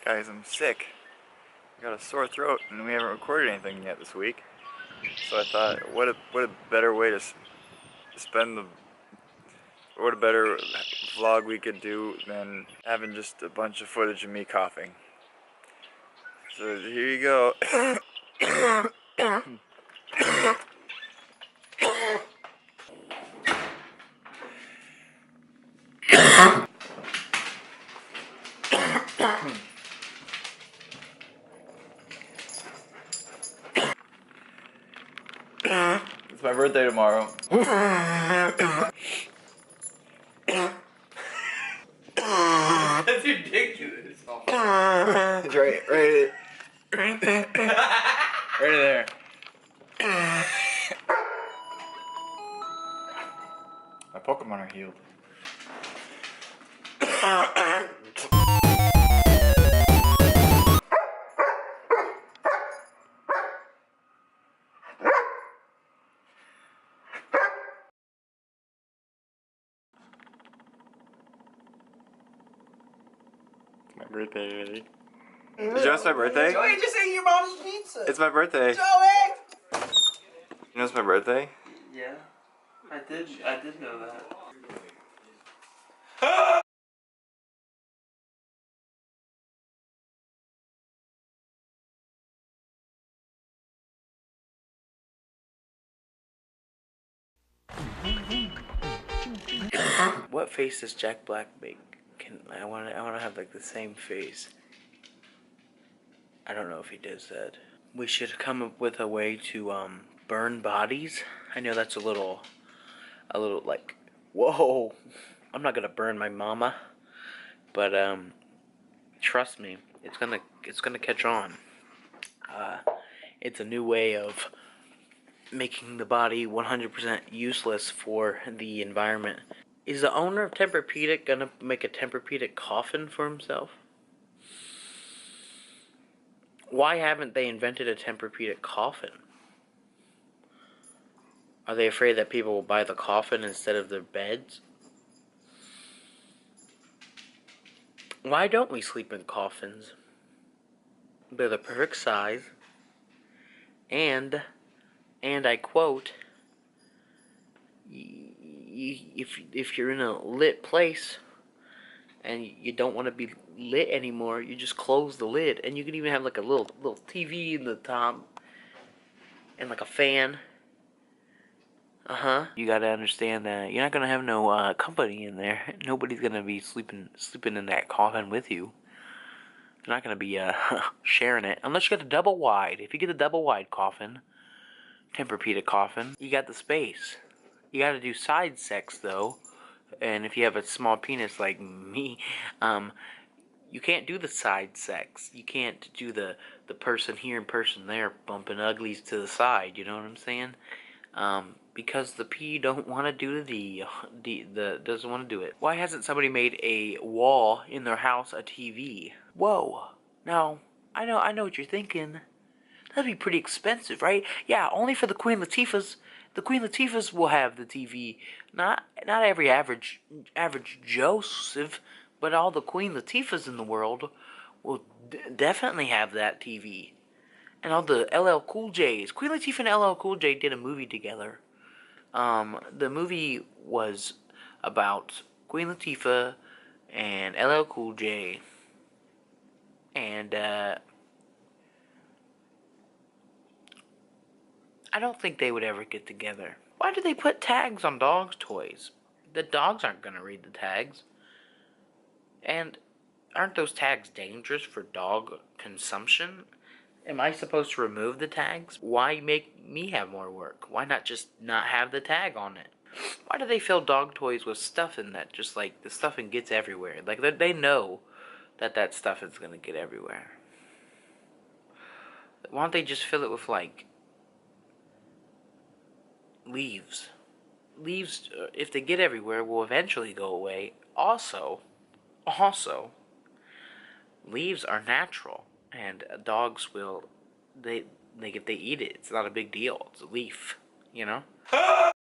Guys, I'm sick. I got a sore throat and we haven't recorded anything yet this week. So I thought, what a better way to spend the, what a better vlog we could do than having just a bunch of footage of me coughing. So here you go. It's my birthday tomorrow. That's ridiculous. It's right there. My Pokemon are healed. My birthday already. Did you know it's my birthday? Joey just ate your mom's pizza. It's my birthday. Joey! You know it's my birthday? Yeah, I did know that. What face does Jack Black make? I want to have like the same face. I don't know if he does that. We should come up with a way to burn bodies. I know that's a little like, whoa. I'm not gonna burn my mama, but trust me, it's gonna catch on. It's a new way of making the body 100% useless for the environment. Is the owner of Tempur-Pedic gonna make a Tempur-Pedic coffin for himself? Why haven't they invented a Tempur-Pedic coffin? Are they afraid that people will buy the coffin instead of their beds? Why don't we sleep in coffins? They're the perfect size, and I quote, if you're in a lit place and you don't want to be lit anymore, you just close the lid, and you can even have like a little TV in the top and like a fan. You gotta understand that you're not gonna have no company in there. Nobody's gonna be sleeping in that coffin with you. They're not gonna be sharing it unless you get a double wide. If you get a double wide coffin, Tempur-Pedic coffin, you got the space. You gotta do side sex though, and if you have a small penis like me, you can't do the side sex. You can't do the person here and person there bumping uglies to the side. You know what I'm saying? Because the P don't want to do the doesn't want to do it. Why hasn't somebody made a wall in their house a TV? Whoa! Now I know what you're thinking. That'd be pretty expensive, right? Yeah, only for the Queen Latifahs. The Queen Latifahs will have the TV. Not every average Joseph, but all the Queen Latifahs in the world will definitely have that TV. And all the LL Cool J's. Queen Latifah and LL Cool J did a movie together. The movie was about Queen Latifah and LL Cool J. And, I don't think they would ever get together. Why do they put tags on dogs' toys? The dogs aren't gonna read the tags. And aren't those tags dangerous for dog consumption? Am I supposed to remove the tags? Why make me have more work? Why not just not have the tag on it? Why do they fill dog toys with stuff in that just like the stuffing gets everywhere? Like they know that stuff is gonna get everywhere. Why don't they just fill it with like leaves? Leaves, if they get everywhere, will eventually go away. Also, leaves are natural, and dogs will, if they eat it, it's not a big deal. It's a leaf, you know?